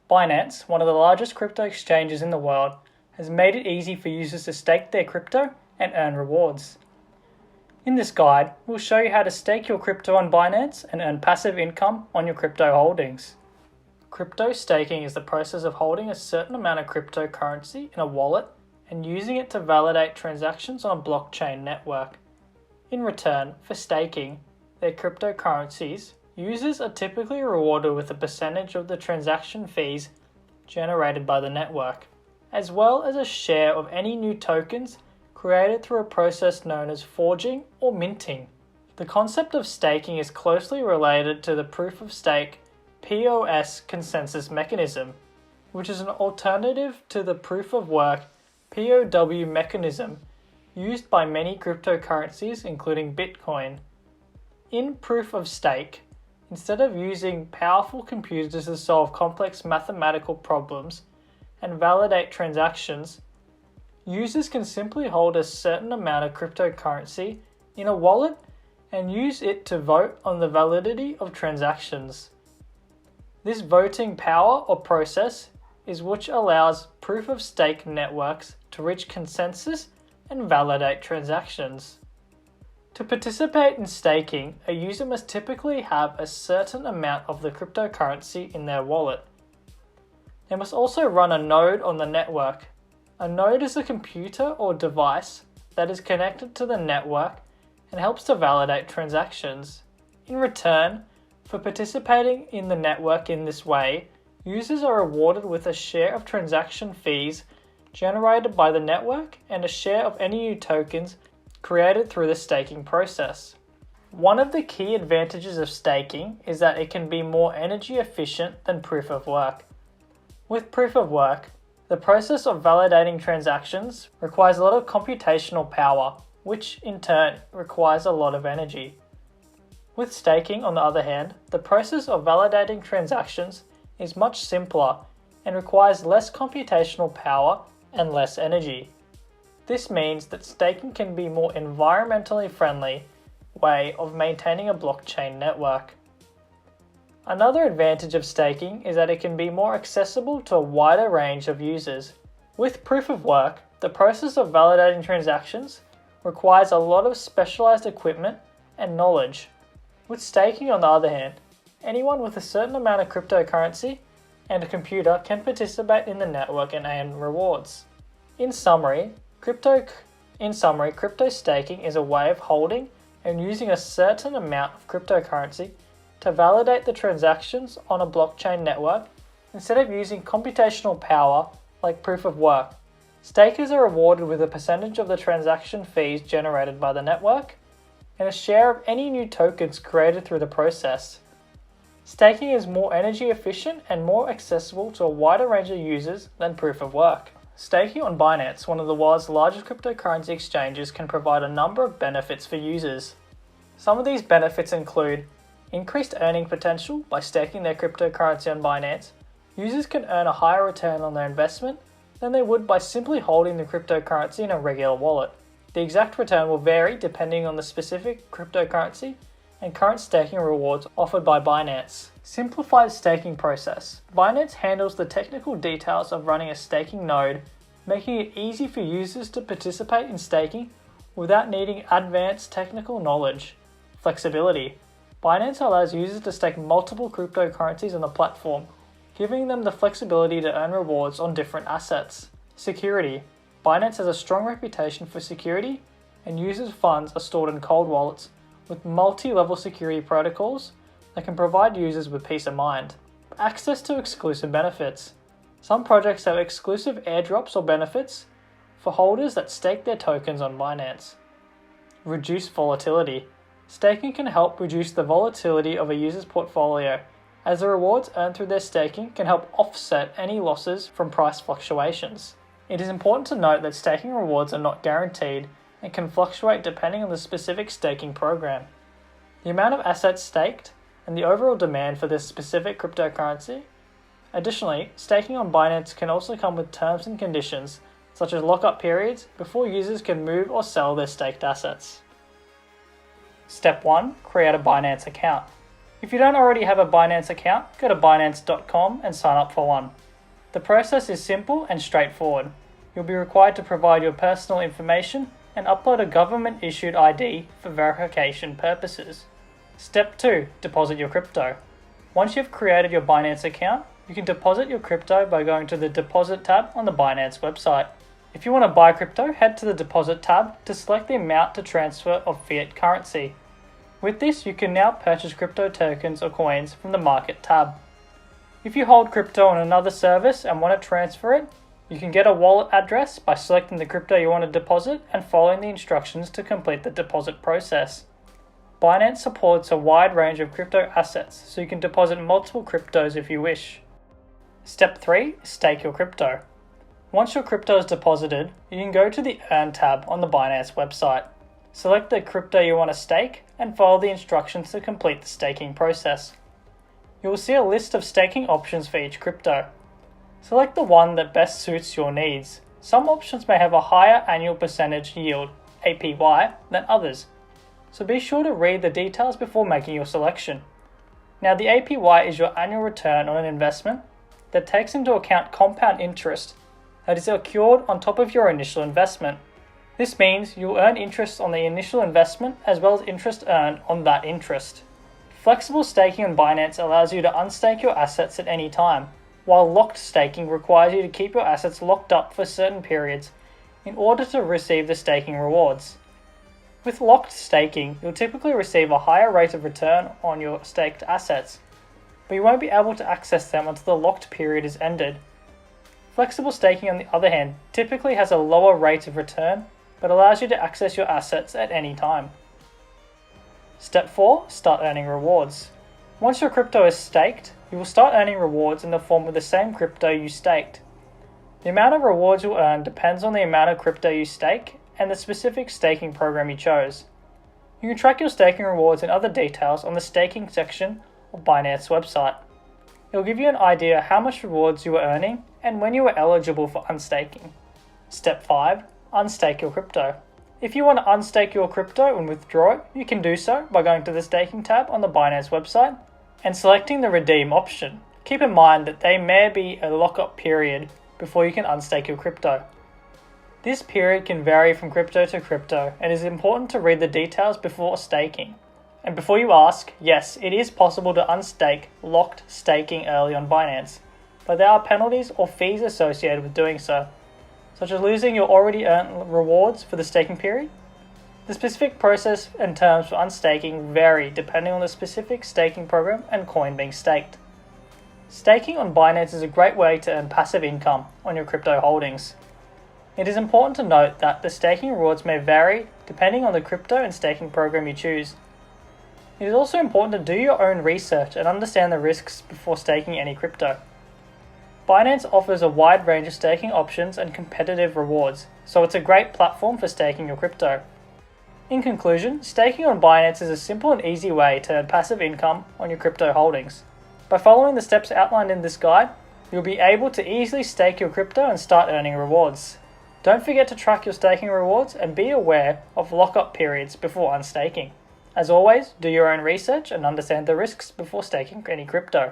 Binance, one of the largest crypto exchanges in the world, has made it easy for users to stake their crypto and earn rewards. In this guide, we'll show you how to stake your crypto on Binance and earn passive income on your crypto holdings. Crypto staking is the process of holding a certain amount of cryptocurrency in a wallet and using it to validate transactions on a blockchain network. In return for staking their cryptocurrencies, users are typically rewarded with a percentage of the transaction fees generated by the network, as well as a share of any new tokens created through a process known as forging or minting. The concept of staking is closely related to the proof of stake POS consensus mechanism, which is an alternative to the proof of work POW mechanism used by many cryptocurrencies including Bitcoin. In proof of stake, instead of using powerful computers to solve complex mathematical problems and validate transactions, users can simply hold a certain amount of cryptocurrency in a wallet and use it to vote on the validity of transactions. This voting power or process is which allows proof of stake networks to reach consensus and validate transactions. To participate in staking, a user must typically have a certain amount of the cryptocurrency in their wallet. They must also run a node on the network. A node is a computer or device that is connected to the network and helps to validate transactions. In return for participating in the network in this way, users are rewarded with a share of transaction fees generated by the network and a share of any new tokens created through the staking process. One of the key advantages of staking is that it can be more energy efficient than proof of work. With proof of work, the process of validating transactions requires a lot of computational power, which in turn requires a lot of energy. With staking, on the other hand, the process of validating transactions is much simpler and requires less computational power and less energy. This means that staking can be a more environmentally friendly way of maintaining a blockchain network. Another advantage of staking is that it can be more accessible to a wider range of users. With proof of work, the process of validating transactions requires a lot of specialized equipment and knowledge. With staking, on the other hand, anyone with a certain amount of cryptocurrency and a computer can participate in the network and earn rewards. In summary, crypto staking is a way of holding and using a certain amount of cryptocurrency to validate the transactions on a blockchain network instead of using computational power like proof of work. Stakers are rewarded with a percentage of the transaction fees generated by the network and a share of any new tokens created through the process. Staking is more energy efficient and more accessible to a wider range of users than proof of work. Staking on Binance, one of the world's largest cryptocurrency exchanges, can provide a number of benefits for users. Some of these benefits include increased earning potential. By staking their cryptocurrency on Binance, users can earn a higher return on their investment than they would by simply holding the cryptocurrency in a regular wallet. The exact return will vary depending on the specific cryptocurrency and current staking rewards offered by Binance. Simplified staking process. Binance handles the technical details of running a staking node, making it easy for users to participate in staking without needing advanced technical knowledge. Flexibility. Binance allows users to stake multiple cryptocurrencies on the platform, giving them the flexibility to earn rewards on different assets. Security. Binance has a strong reputation for security, and users' funds are stored in cold wallets with multi-level security protocols that can provide users with peace of mind. Access to exclusive benefits. Some projects have exclusive airdrops or benefits for holders that stake their tokens on Binance. Reduce volatility. Staking can help reduce the volatility of a user's portfolio, as the rewards earned through their staking can help offset any losses from price fluctuations. It is important to note that staking rewards are not guaranteed and can fluctuate depending on the specific staking program, the amount of assets staked, and the overall demand for this specific cryptocurrency. Additionally, staking on Binance can also come with terms and conditions, such as lockup periods, before users can move or sell their staked assets. Step 1. Create a Binance account. If you don't already have a Binance account, go to Binance.com and sign up for one. The process is simple and straightforward. You'll be required to provide your personal information and upload a government-issued ID for verification purposes. Step 2. Deposit your crypto. Once you've created your Binance account, you can deposit your crypto by going to the Deposit tab on the Binance website. If you want to buy crypto, head to the Deposit tab to select the amount to transfer of fiat currency. With this, you can now purchase crypto tokens or coins from the Market tab. If you hold crypto on another service and want to transfer it, you can get a wallet address by selecting the crypto you want to deposit and following the instructions to complete the deposit process. Binance supports a wide range of crypto assets, so you can deposit multiple cryptos if you wish. Step 3. Stake your crypto. Once your crypto is deposited, you can go to the Earn tab on the Binance website. Select the crypto you want to stake and follow the instructions to complete the staking process. You will see a list of staking options for each crypto. Select the one that best suits your needs. Some options may have a higher annual percentage yield, APY, than others, so be sure to read the details before making your selection. Now, the APY is your annual return on an investment that takes into account compound interest that is accrued on top of your initial investment. This means you'll earn interest on the initial investment as well as interest earned on that interest. Flexible staking on Binance allows you to unstake your assets at any time, while locked staking requires you to keep your assets locked up for certain periods in order to receive the staking rewards. With locked staking, you'll typically receive a higher rate of return on your staked assets, but you won't be able to access them until the locked period is ended. Flexible staking, on the other hand, typically has a lower rate of return, but allows you to access your assets at any time. Step 4. Start earning rewards. Once your crypto is staked, you will start earning rewards in the form of the same crypto you staked. The amount of rewards you'll earn depends on the amount of crypto you stake and the specific staking program you chose. You can track your staking rewards and other details on the staking section of Binance website. It will give you an idea how much rewards you are earning and when you are eligible for unstaking. Step 5. Unstake your crypto. If you want to unstake your crypto and withdraw it, you can do so by going to the Staking tab on the Binance website and selecting the Redeem option. Keep in mind that there may be a lockup period before you can unstake your crypto. This period can vary from crypto to crypto and it is important to read the details before staking. And before you ask, yes, it is possible to unstake locked staking early on Binance, but there are penalties or fees associated with doing so, such as losing your already earned rewards for the staking period. The specific process and terms for unstaking vary depending on the specific staking program and coin being staked. Staking on Binance is a great way to earn passive income on your crypto holdings. It is important to note that the staking rewards may vary depending on the crypto and staking program you choose. It is also important to do your own research and understand the risks before staking any crypto. Binance offers a wide range of staking options and competitive rewards, so it's a great platform for staking your crypto. In conclusion, staking on Binance is a simple and easy way to earn passive income on your crypto holdings. By following the steps outlined in this guide, you'll be able to easily stake your crypto and start earning rewards. Don't forget to track your staking rewards and be aware of lockup periods before unstaking. As always, do your own research and understand the risks before staking any crypto.